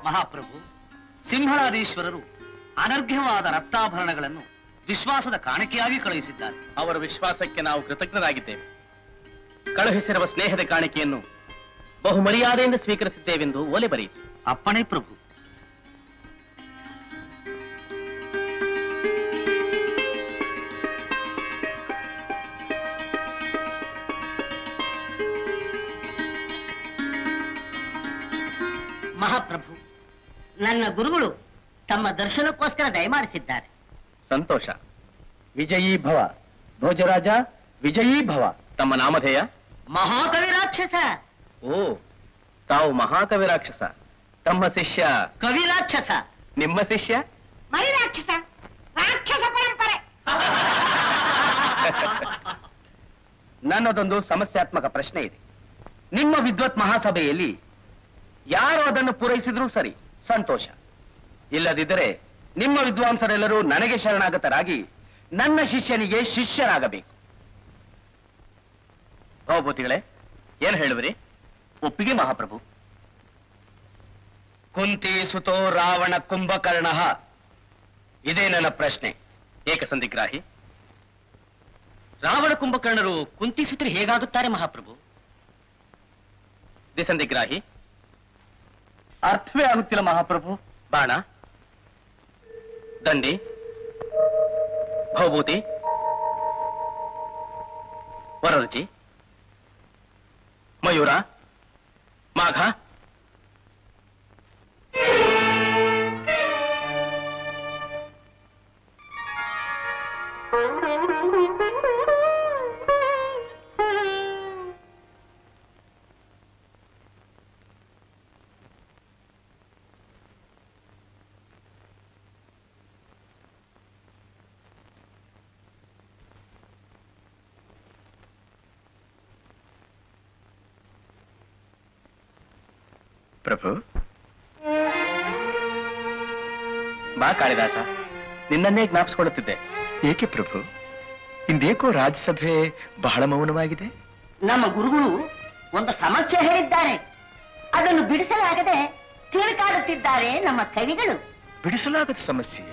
ಮಹಾಪ್ರಭು, ಸಿಂಹಳಾದೀಶ್ವರರು ಅನರ್ಘ್ಯವಾದ ರತ್ನಾಭರಣಗಳನ್ನು ವಿಶ್ವಾಸದ ಕಾಣಿಕೆಯಾಗಿ ಕಳುಹಿಸಿದ್ದಾರೆ. ಅವರ ವಿಶ್ವಾಸಕ್ಕೆ ನಾವು ಕೃತಜ್ಞರಾಗಿದ್ದೇವೆ. ಕಳುಹಿಸಿರುವ ಸ್ನೇಹದ ಕಾಣಿಕೆಯನ್ನು ಬಹು ಮರ್ಯಾದೆಯಿಂದ ಸ್ವೀಕರಿಸಿದ್ದೇವೆಂದು ಓಲೆ ಬರೆಯಿಸಿ. ಅಪ್ಪಣೆ ಪ್ರಭು. ಮಹಾಪ್ರಭು, ನನ್ನ ಗುರುಗಳು ತಮ್ಮ ದರ್ಶನಕ್ಕೋಸ್ಕರ ದಯಮಾಡಿಸಿದ್ದಾರೆ. ಸಂತೋಷ. ವಿಜಯೀ ಭವ ಭೋಜರಾಜ, ವಿಜಯೀ ಭವ. ತಮ್ಮ ನಾಮಧೇಯ? ಮಹಾಕವಿ ರಾಕ್ಷಸ. ಓ, ತಾವು ಮಹಾಕವಿ ರಾಕ್ಷಸ. ತಮ್ಮ ಶಿಷ್ಯ ಕವಿ ರಾಕ್ಷಸ. ನಿಮ್ಮ ಶಿಷ್ಯ ಮರಿ ರಾಕ್ಷಸ. ರಾಕ್ಷಸ ಪರಂಪರೆ. ನನ್ನದೊಂದು ಸಮಸ್ಯಾತ್ಮಕ ಪ್ರಶ್ನೆ ಇದೆ. ನಿಮ್ಮ ವಿದ್ವತ್ ಮಹಾಸಭೆಯಲ್ಲಿ ಯಾರು ಅದನ್ನು ಪೂರೈಸಿದ್ರೂ ಸರಿ, ಸಂತೋಷ. ಇಲ್ಲದಿದ್ದರೆ ನಿಮ್ಮ ವಿದ್ವಾಂಸರೆಲ್ಲರೂ ನನಗೆ ಶರಣಾಗತರಾಗಿ ನನ್ನ ಶಿಷ್ಯನಿಗೆ ಶಿಷ್ಯರಾಗಬೇಕು. ಭವಭೂತಿಗಳೇ, ಏನು ಹೇಳುವಿರಿ? ಒಪ್ಪಿಗೆ ಮಹಾಪ್ರಭು. ಕುಂತಿ ಸುತೋ ರಾವಣ ಕುಂಭಕರ್ಣ, ಇದೇ ನನ್ನ ಪ್ರಶ್ನೆ. ಏಕಸಂಧಿಗ್ರಾಹಿ. ರಾವಣ ಕುಂಭಕರ್ಣರು ಕುಂತಿ ಸುತರು ಹೇಗಾಗುತ್ತಾರೆ ಮಹಾಪ್ರಭು? ದ್ವಿಸಂಧಿಗ್ರಾಹಿ. ಅರ್ಥವೇ ಆಗುತ್ತಿಲ್ಲ ಮಹಾಪ್ರಭು. ಬಾಣ, ದಂಡಿ, ಭವಭೂತಿ, ವರರುಚಿ, ಮಯೂರ, ಮಾಘ. ಪ್ರಭು, ಬಾ ಕಾಳಿದಾಸ, ನಿನ್ನನ್ನೇ ಜ್ಞಾಪಿಸಿಕೊಳ್ಳುತ್ತಿದ್ದೆ. ಏಕೆ ಪ್ರಭು, ಇಂದೇಕೋ ರಾಜ್ಯಸಭೆ ಬಹಳ ಮೌನವಾಗಿದೆ? ನಮ್ಮ ಗುರುಗಳು ಒಂದು ಸಮಸ್ಯೆ ಹೇಳಿದ್ದಾರೆ. ಅದನ್ನು ಬಿಡಿಸಲಾಗದೆ ತಿರುಗಾಡುತ್ತಿದ್ದಾರೆ ನಮ್ಮ ಕವಿಗಳು. ಬಿಡಿಸಲಾಗದ ಸಮಸ್ಯೆ?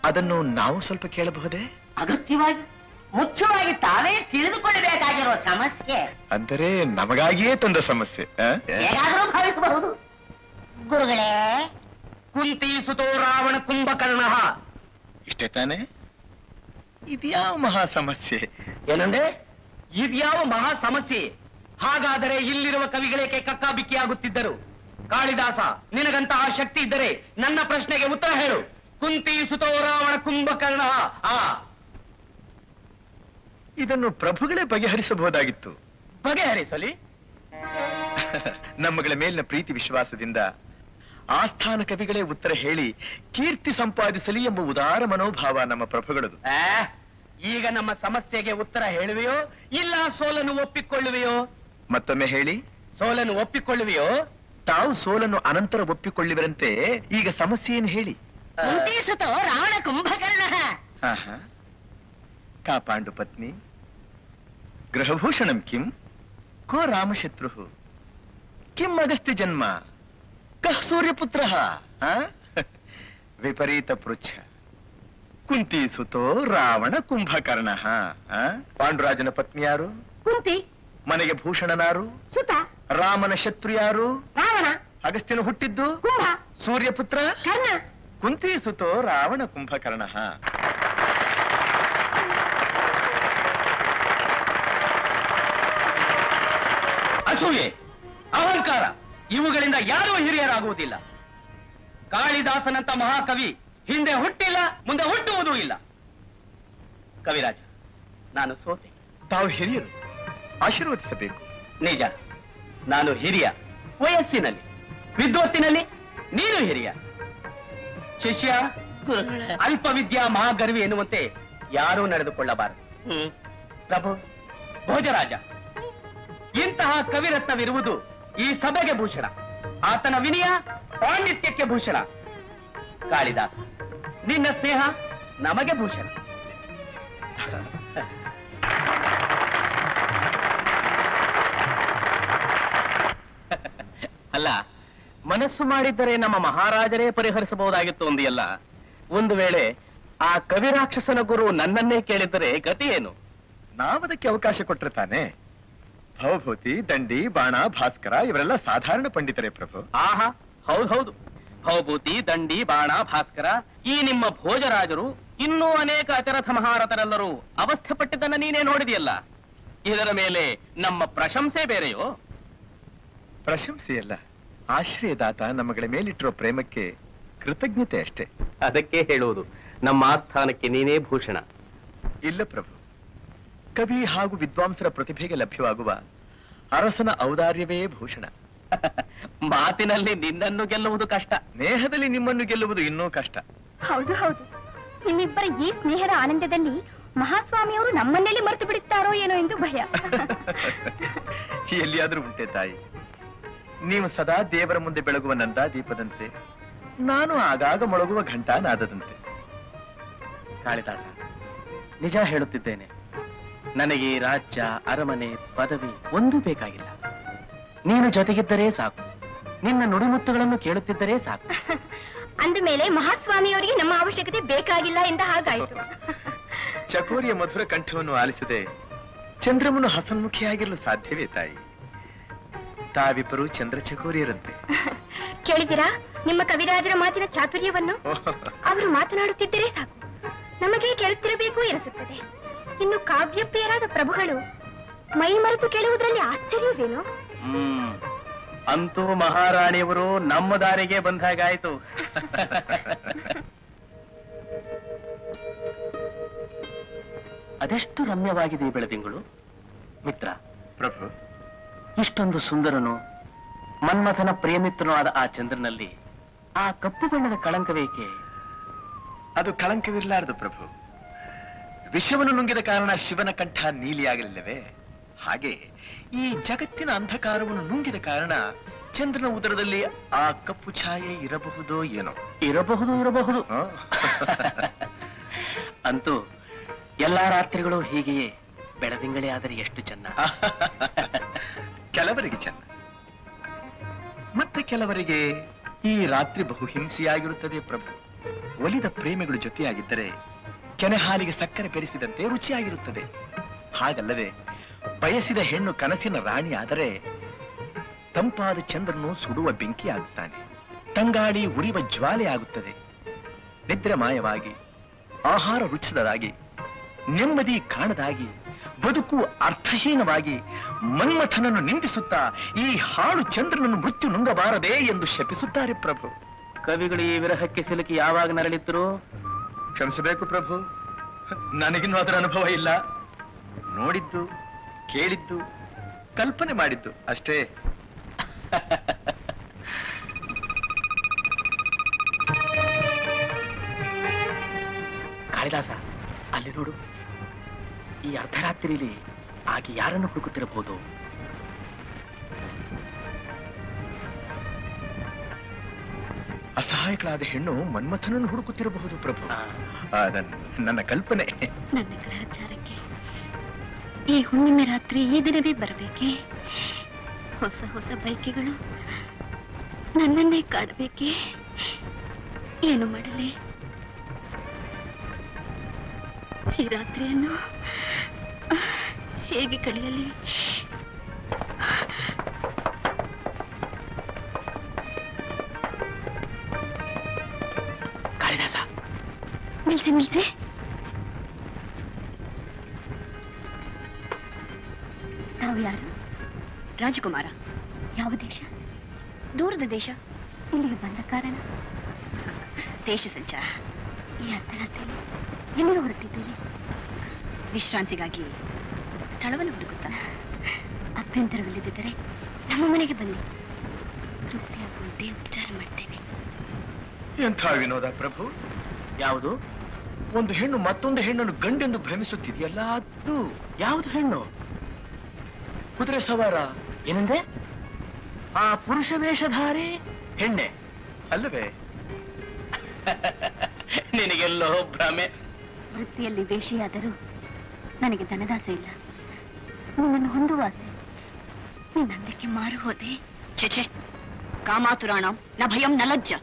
ಅದನ್ನು ನಾವು ಸ್ವಲ್ಪ ಕೇಳಬಹುದೇ? ಅಗತ್ಯವಾಗಿ, ಮುಖ್ಯವಾಗಿ ತಾವೇ ತಿಳಿದುಕೊಳ್ಳಬೇಕಾಗಿರುವ ಸಮಸ್ಯೆ. ಅಂದರೆ ನಮಗಾಗಿಯೇ ತಂದ ಸಮಸ್ಯೆ ಹೇಗಾದರೂ ಭಾವಿಸಬಹುದು. ಗುರುಗಳೇ, ಕುಂತಿ ಸುತೋ ರಾವಣ ಕುಂಭಕರ್ಣ, ಇಷ್ಟೇ ತಾನೆ? ಇದ್ಯಾವ ಮಹಾ ಸಮಸ್ಯೆ? ಏನಂದ್ರೆ ಇದ್ಯಾವ ಮಹಾ ಸಮಸ್ಯೆ? ಹಾಗಾದರೆ ಇಲ್ಲಿರುವ ಕವಿಗಳೇಕೆ ಕಕ್ಕಾಬಿಕ್ಕಿಯಾಗುತ್ತಿದ್ದರು? ಕಾಳಿದಾಸ, ನಿನಗಂತಹ ಶಕ್ತಿ ಇದ್ದರೆ ನನ್ನ ಪ್ರಶ್ನೆಗೆ ಉತ್ತರ ಹೇಳು. ಕುಂತಿ ಸುತೋ ರಾವಣ ಕುಂಭಕರ್ಣ. ಇದನ್ನು ಪ್ರಭುಗಳೇ ಬಗೆಹರಿಸಬಹುದಾಗಿತ್ತು. ಬಗೆಹರಿಸಲಿ? ನಮ್ಮಗಳ ಮೇಲಿನ ಪ್ರೀತಿ ವಿಶ್ವಾಸದಿಂದ ಆಸ್ಥಾನ ಕವಿಗಳೇ ಉತ್ತರ ಹೇಳಿ ಕೀರ್ತಿ ಸಂಪಾದಿಸಲಿ ಎಂಬ ಉದಾರ ಮನೋಭಾವ ನಮ್ಮ ಪ್ರಭುಗಳದು. ಈಗ ನಮ್ಮ ಸಮಸ್ಯೆಗೆ ಉತ್ತರ ಹೇಳುವೆಯೋ ಇಲ್ಲ ಸೋಲನ್ನು ಒಪ್ಪಿಕೊಳ್ಳುವೆಯೋ? ಮತ್ತೊಮ್ಮೆ ಹೇಳಿ. ಸೋಲನ್ನು ಒಪ್ಪಿಕೊಳ್ಳುವೆಯೋ? ತಾವು ಸೋಲನ್ನು ಅನಂತರ ಒಪ್ಪಿಕೊಳ್ಳುವಿರಂತೆ ಈಗ ಸಮಸ್ಯೆಯನ್ನು ಹೇಳಿ. ರಾವಣ ಕುಂಭಕರ್ಣ. ಕಾ ಪಾಂಡು ಪತ್ನಿ ಗೃಹಭೂಷಣಂ ಕಿಂ ಕೋ ರಾಮಶತ್ರು ಕಿಂ ಅಗಸ್ತ್ಯ ಜನ್ಮ ಕಃ ಸೂರ್ಯಪುತ್ರ ವಿಪರೀತ ಪೃಚ್ಛ ಕುಂತಿ ಸುತೋ ರಾವಣ ಕುಂಭಕರ್ಣ. ಪಾಂಡುರಾಜನ ಪತ್ನಿ ಯಾರು? ಕುಂತಿ. ಮನೆಗೆ ಭೂಷಣನಾರು? ಸುತ. ರಾಮನ ಶತ್ರು ಯಾರು? ರಾವಣ. ಅಗಸ್ತ್ಯನು ಹುಟ್ಟಿದ್ದು? ಕುಂಭ. ಸೂರ್ಯಪುತ್ರ ಕರ್ಣ. ಕುಂತಿ ಸುತೋ ರಾವಣ ಕುಂಭಕರ್ಣ. ಅಸೂಯೆ, ಅಹಂಕಾರ, ಇವುಗಳಿಂದ ಯಾರೂ ಹಿರಿಯರಾಗುವುದಿಲ್ಲ. ಕಾಳಿದಾಸನಂತ ಮಹಾಕವಿ ಹಿಂದೆ ಹುಟ್ಟಿಲ್ಲ, ಮುಂದೆ ಹುಟ್ಟುವುದೂ ಇಲ್ಲ. ಕವಿರಾಜ, ನಾನು ಸೋತೆ. ತಾವು ಹಿರಿಯರು, ಆಶೀರ್ವದಿಸಬೇಕು. ನಿಜ, ನಾನು ಹಿರಿಯ ವಯಸ್ಸಿನಲ್ಲಿ, ವಿದ್ವತ್ತಿನಲ್ಲಿ ನೀನು ಹಿರಿಯ. ಶಿಷ್ಯ, ಅಲ್ಪವಿದ್ಯಾ ಮಹಾಗರ್ವಿ ಎನ್ನುವಂತೆ ಯಾರೂ ನಡೆದುಕೊಳ್ಳಬಾರದು. ಪ್ರಭು, ಭೋಜರಾಜ, ಇಂತಹ ಕವಿರತ್ನವಿರುವುದು ಈ ಸಭೆಗೆ ಭೂಷಣ. ಆತನ ವಿನಯ ಪಾಂಡಿತ್ಯಕ್ಕೆ ಭೂಷಣ. ಕಾಳಿದಾಸ, ನಿನ್ನ ಸ್ನೇಹ ನಮಗೆ ಭೂಷಣ. ಅಲ್ಲ, ಮನಸ್ಸು ಮಾಡಿದ್ದರೆ ನಮ್ಮ ಮಹಾರಾಜರೇ ಪರಿಹರಿಸಬಹುದಾಗಿತ್ತು ಒಂದಿಯಲ್ಲ. ಒಂದು ವೇಳೆ ಆ ಕವಿರಾಕ್ಷಸನ ಗುರು ನನ್ನನ್ನೇ ಕೇಳಿದರೆ ಗತಿ ಏನು? ನಾವದಕ್ಕೆ ಅವಕಾಶ ಕೊಟ್ರೆ ತಾನೆ. ಭವಭೂತಿ, ದಂಡಿ, ಬಾಣ, ಭಾಸ್ಕರ ಇವರೆಲ್ಲ ಸಾಧಾರಣ ಪಂಡಿತರೇ ಪ್ರಭು. ಆಹಾ, ಹೌದು. ಭವಭೂತಿ, ದಂಡಿ, ಬಾಣ, ಭಾಸ್ಕರ ಈ ನಿಮ್ಮ ಭೋಜರಾಜರು ಇನ್ನೂ ಅನೇಕ ಅಚರಥ ಮಹಾರಥರೆಲ್ಲರೂ ಅವಸ್ಥೆ ಪಟ್ಟಿದ್ದನ್ನ ನೀನೇ ನೋಡಿದೆಯಲ್ಲ. ಇದರ ಮೇಲೆ ನಮ್ಮ ಪ್ರಶಂಸೆ ಬೇರೆಯೋ? ಪ್ರಶಂಸೆಯಲ್ಲ, ಆಶ್ರಯದಾತ ನಮ್ಮಗಳ ಮೇಲಿಟ್ಟಿರೋ ಪ್ರೇಮಕ್ಕೆ ಕೃತಜ್ಞತೆ ಅಷ್ಟೇ. ಅದಕ್ಕೆ ಹೇಳುವುದು, ನಮ್ಮ ಆಸ್ಥಾನಕ್ಕೆ ನೀನೇ ಭೂಷಣ. ಇಲ್ಲ ಪ್ರಭು, ಕವಿ ಹಾಗೂ ವಿದ್ವಾಂಸರ ಪ್ರತಿಭೆಗೆ ಲಭ್ಯವಾಗುವ ಅರಸನ ಔದಾರ್ಯವೇ ಭೂಷಣ. ಮಾತಿನಲ್ಲಿ ನಿನ್ನನ್ನು ಗೆಲ್ಲುವುದು ಕಷ್ಟ, ಸ್ನೇಹದಲ್ಲಿ ನಿಮ್ಮನ್ನು ಗೆಲ್ಲುವುದು ಇನ್ನೂ ಕಷ್ಟ. ಹೌದು ಹೌದು, ನಿಮ್ಮಿಬ್ಬರ ಈ ಸ್ನೇಹದ ಆನಂದದಲ್ಲಿ ಮಹಾಸ್ವಾಮಿಯವರು ನಮ್ಮನ್ನೆಲ್ಲಿ ಮರೆತು ಬಿಡುತ್ತಾರೋ ಏನೋ ಎಂದು ಭಯ. ಎಲ್ಲಿಯಾದ್ರೂ ಉಂಟೆ ತಾಯಿ, ನೀವು ಸದಾ ದೇವರ ಮುಂದೆ ಬೆಳಗುವ ನಂದಾದೀಪದಂತೆ, ನಾನು ಆಗಾಗ ಮೊಳಗುವ ಘಂಟಾನಾದದಂತೆ. ಕಾಳಿದಾಸ, ನಿಜ ಹೇಳುತ್ತಿದ್ದೇನೆ, ನನಗೆ ರಾಜ್ಯ, ಅರಮನೆ, ಪದವಿ ಒಂದೂ ಬೇಕಾಗಿಲ್ಲ. ನೀನು ಜೊತೆಗಿದ್ದರೆ ಸಾಕು, ನಿನ್ನ ನುಡಿಮುತ್ತುಗಳನ್ನು ಕೇಳುತ್ತಿದ್ದರೆ ಸಾಕು. ಅಂದ ಮೇಲೆ ಮಹಾಸ್ವಾಮಿಯವರಿಗೆ ನಮ್ಮ ಅವಶ್ಯಕತೆ ಬೇಕಾಗಿಲ್ಲ ಎಂದ ಹಾಗಾಯಿತು. ಚಕೋರಿಯ ಮಧುರ ಕಂಠವನ್ನು ಆಲಿಸದೆ ಚಂದ್ರಮನು ಹಸನ್ಮುಖಿಯಾಗಿರಲು ಸಾಧ್ಯವೇ ತಾಯಿ? ತಾವಿಬ್ಬರು ಚಂದ್ರ ಚಕೋರಿಯರಂತೆ. ಕೇಳಿದಿರಾ ನಿಮ್ಮ ಕವಿರಾಜರ ಮಾತಿನ ಚಾತುರ್ಯವನ್ನು? ಅವರು ಮಾತನಾಡುತ್ತಿದ್ದರೆ ಸಾಕು, ನಮಗೆ ಕೇಳುತ್ತಿರಬೇಕು ಎನಿಸುತ್ತದೆ. ಇನ್ನು ಕಾವ್ಯಪ್ರಿಯರಾದ ಪ್ರಭುಗಳು ಮೈ ಮರೆತು ಕೇಳುವುದರಲ್ಲಿ ಆಶ್ಚರ್ಯವೇನು? ಅಂತೂ ಮಹಾರಾಣಿಯವರು ನಮ್ಮ ದಾರಿಗೆ ಬಂದಾಗಾಯ್ತು. ಅದೆಷ್ಟು ರಮ್ಯವಾಗಿದೆ ಈ ಬೆಳದಿಂಗಳು. ಮಿತ್ರ ಪ್ರಭು, ಇಷ್ಟೊಂದು ಸುಂದರನು, ಮನ್ಮಥನ ಪ್ರಿಯಮಿತ್ರನೂ ಆದ ಆ ಚಂದ್ರನಲ್ಲಿ ಆ ಕಪ್ಪು ಬಣ್ಣದ ಕಳಂಕವೇಕೆ? ಅದು ಕಳಂಕವಿರಲಾರದು ಪ್ರಭು. ವಿಷವನ್ನು ನುಂಗಿದ ಕಾರಣ ಶಿವನ ಕಂಠ ನೀಲಿಯಾಗಲಿಲ್ಲವೇ? ಹಾಗೆ ಈ ಜಗತ್ತಿನ ಅಂಧಕಾರವನ್ನು ನುಂಗಿದ ಕಾರಣ ಚಂದ್ರನ ಉದರದಲ್ಲಿ ಆ ಕಪ್ಪು ಛಾಯೆ ಇರಬಹುದೋ ಏನೋ. ಇರಬಹುದು. ಅಂತೂ ಎಲ್ಲಾ ರಾತ್ರಿಗಳು ಹೀಗೆಯೇ ಬೆಳದಿಂಗಳೇ ಆದರೆ ಎಷ್ಟು ಚೆನ್ನ. ಕೆಲವರಿಗೆ ಚೆನ್ನ, ಮತ್ತೆ ಕೆಲವರಿಗೆ ಈ ರಾತ್ರಿ ಬಹು ಹಿಂಸೆಯಾಗಿರುತ್ತದೆ ಪ್ರಭು. ಒಲಿದ ಪ್ರೇಮಿಗಳು ಜೊತೆಯಾಗಿದ್ದರೆ ಕೆನೆ ಹಾಲಿಗೆ ಸಕ್ಕರೆ ಬೆರೆಸಿದಂತೆ ರುಚಿಯಾಗಿರುತ್ತದೆ. ಹಾಗಲ್ಲದೆ ಬಯಸಿದ ಹೆಣ್ಣು ಕನಸಿನ ರಾಣಿ ಆದರೆ ತಂಪಾದ ಚಂದ್ರನು ಸುಡುವ ಬೆಂಕಿ ಆಗುತ್ತಾನೆ, ತಂಗಾಳಿ ಉರಿಯುವ ಜ್ವಾಲೆ ಆಗುತ್ತದೆ. ನಿದ್ರೆ ಮಾಯವಾಗಿ, ಆಹಾರ ರುಚಿಸದಾಗಿ, ನೆಮ್ಮದಿ ಕಾಣದಾಗಿ, ಬದುಕು ಅರ್ಥಹೀನವಾಗಿ ಮನ್ಮಥನನ್ನು ನಿಂದಿಸುತ್ತಾ ಈ ಹಾಳು ಚಂದ್ರನನ್ನು ಮೃತ್ಯು ನುಂಗಬಾರದೆ ಎಂದು ಶಪಿಸುತ್ತಾರೆ ಪ್ರಭು. ಕವಿಗಳು ಈ ವಿರಹಕ್ಕೆ ಸಿಲುಕಿ ಯಾವಾಗ ನರಳಿದ್ರು? ಕ್ಷಮಿಸಬೇಕು ಪ್ರಭು, ನನಗಿನ್ನೂ ಅದರ ಅನುಭವ ಇಲ್ಲ. ನೋಡಿದ್ದು, ಕೇಳಿದ್ದು, ಕಲ್ಪನೆ ಮಾಡಿದ್ದು ಅಷ್ಟೇ. ಕಾಳಿದಾಸ, ಅಲ್ಲಿ ನೋಡು, ಈ ಅರ್ಧರಾತ್ರಿಯಲ್ಲಿ ಆಕೆ ಯಾರನ್ನು ಹುಡುಕುತ್ತಿರಬಹುದು? ಅಸಹಾಯಕಳಾದ ಹೆಣ್ಣು ಮನ್ಮಥನನ್ನು ಹುಡುಕುತ್ತಿರಬಹುದು ಪ್ರಭು. ನನ್ನ ಕಲ್ಪನೆ. ನನ್ನ ಗ್ರಹಚಾರಕ್ಕೆ ಈ ಹುಣ್ಣಿಮೆ ರಾತ್ರಿ ಈ ದಿನವೇ ಬರಬೇಕೆ? ಹೊಸ ಹೊಸ ಬೈಕೆಗಳು ನನ್ನನ್ನೇ ಕಾಡಬೇಕೆ? ಏನು ಮಾಡಲಿ? ಈ ರಾತ್ರಿಯನ್ನು ಹೇಗೆ ಕಳೆಯಲಿ? ಕಾಳಿದಾಸ, ನಿಲ್ಸೆ. ತಾವು ಯಾರು? ರಾಜಕುಮಾರ. ಯಾವ ದೇಶ? ದೂರದ ದೇಶ. ಇಲ್ಲಿಗೆ ಬಂದ ಕಾರಣ? ದೇಶ ಸಂಚಾರ. ಈ ಅರ್ಧರಾತ್ರಿಯಲ್ಲಿ ಎಲ್ಲಿಗೆ ಹೊರಟಿದ್ದೀರಿ? ವಿಶ್ರಾಂತಿಗಾಗಿ ಸ್ಥಳವನ್ನು ಹುಡುಕುತ್ತಾ. ಅಭ್ಯಂತರವಿಲ್ಲದಿದ್ದರೆ ನಮ್ಮ ಮನೆಗೆ ಬನ್ನಿ, ತೃಪ್ತಿಯಾಗುವಂತೆ ಉಪಚಾರ ಮಾಡ್ತೇನೆ. ಎಂಥ ವಿನೋದ ಪ್ರಭು. ಯಾವುದು? ಒಂದು ಹೆಣ್ಣು ಮತ್ತೊಂದು ಹೆಣ್ಣನ್ನು ಗಂಡೆಂದು ಭ್ರಮಿಸುತ್ತಿದೆಯಲ್ಲ, ಅದು ಯಾವುದು ಹೆಣ್ಣು? ಕುದುರೆ ಸವಾರ. ಏನಂದ್ರೆ? ಆ ಪುರುಷ ವೇಷಧಾರಿ ಹೆಣ್ಣೆ ಅಲ್ಲವೇ? ನಿನಗೆಲ್ಲೋ ಭ್ರಮೆ. ವೃತ್ತಿಯಲ್ಲಿ ವೇಷಿಯಾದರೂ ನನಗೆ ಧನದಾಸೆ ಇಲ್ಲ. ನಿನ್ನನ್ನು ಹೊಂದುವ ಆಸೆ. ನಿನ್ನಂದಕ್ಕೆ ಮಾರು ಹೋದೆ. ಛೆ, ಕಾಮಾತುರಾಣಂ ನ ಭಯಂ ನ ಲಜ್ಜ.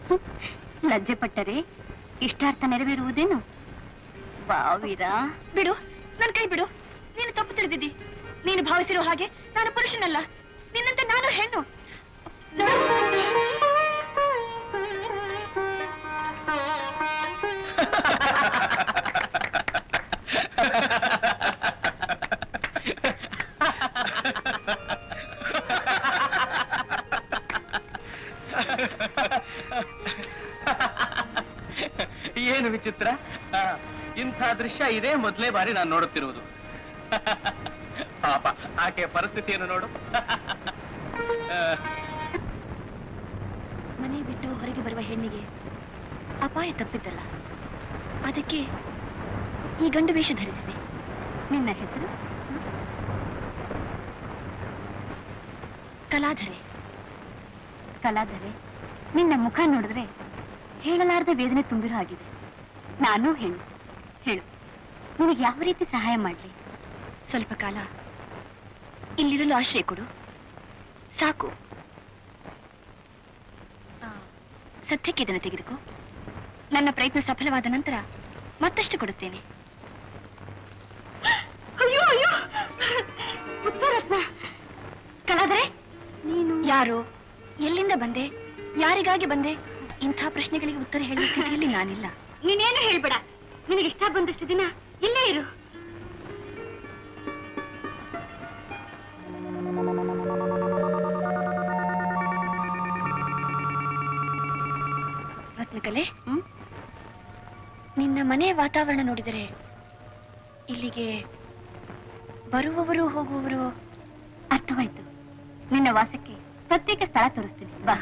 ಲಜ್ಜೆ ಪಟ್ಟರೆ ಇಷ್ಟಾರ್ಥ ನೆರವೇರುವುದೇನು? ಬಾವೀರ, ಬಿಡು, ನನ್ನ ಕೈ ಬಿಡು. ನೀನು ತಪ್ಪು ತಿಳಿದಿದ್ದಿ. ನೀನು ಭಾವಿಸಿರೋ ಹಾಗೆ ನಾನು ಪುರುಷನಲ್ಲ. ನಿನ್ನಂತೆ ನಾನು ಹೆಣ್ಣು. ಏನು ವಿಚಿತ್ರ, ಇಂಥ ದೃಶ್ಯ ಇದೇ ಮೊದಲೇ ಬಾರಿ ನಾನು ನೋಡುತ್ತಿರುವುದು. ಪಾಪ ಆಕೆಯ ಪರಿಸ್ಥಿತಿಯನ್ನು ನೋಡು. ಮನೆ ಬಿಟ್ಟು ಹೊರಗೆ ಬರುವ ಹೆಣ್ಣಿಗೆ ಅಪಾಯ ತಪ್ಪಿದ್ದಲ್ಲ, ಅದಕ್ಕೆ ಈ ಗಂಡು ವೇಷ ಧರಿಸಿದೆ. ನಿನ್ನ ಹೆಸರು? ಕಲಾಧರೆ. ಕಲಾಧರೆ, ನಿನ್ನ ಮುಖ ನೋಡಿದ್ರೆ ಹೇಳಲಾರದ ವೇದನೆ ತುಂಬಿರೋ ಆಗಿದೆ. ನಾನು ಹೆಣ್ಣು. ಹೇಳು, ನಿನಗೆ ಯಾವ ರೀತಿ ಸಹಾಯ ಮಾಡ್ಲಿ? ಸ್ವಲ್ಪ ಕಾಲ ಇಲ್ಲಿರಲು ಆಶ್ರಯ ಕೊಡು, ಸಾಕು. ಸದ್ಯಕ್ಕೆ ಇದನ್ನು ತೆಗೆದುಕೋ. ನನ್ನ ಪ್ರಯತ್ನ ಸಫಲವಾದ ನಂತರ ಮತ್ತಷ್ಟು ಕೊಡುತ್ತೇನೆ. ಅಯ್ಯೋ ಅಯ್ಯೋ, ಉತ್ತರತ್ನ. ಕಲಾಧರೆ, ನೀನು ಯಾರು, ಎಲ್ಲಿಂದ ಬಂದೆ, ಯಾರಿಗಾಗಿ ಬಂದೆ, ಇಂಥ ಪ್ರಶ್ನೆಗಳಿಗೆ ಉತ್ತರ ಹೇಳುವ ಸ್ಥಿತಿಯಲ್ಲಿ ನಾನಿಲ್ಲ. ನೀನೇನು ಹೇಳ್ಬೇಡ. ನಿನಗೆ ಇಷ್ಟ ಬಂದಷ್ಟು ದಿನ ಇಲ್ಲೇ ಇರು. ರತ್ನಕಲೆ, ನಿನ್ನ ಮನೆಯ ವಾತಾವರಣ ನೋಡಿದರೆ ಇಲ್ಲಿಗೆ ಬರುವವರು ಹೋಗುವವರು. ಅರ್ಥವಾಯ್ತು. ನಿನ್ನ ವಾಸಕ್ಕೆ ಪ್ರತ್ಯೇಕ ಸ್ಥಳ ತೋರಿಸ್ತೀನಿ, ಬಾ.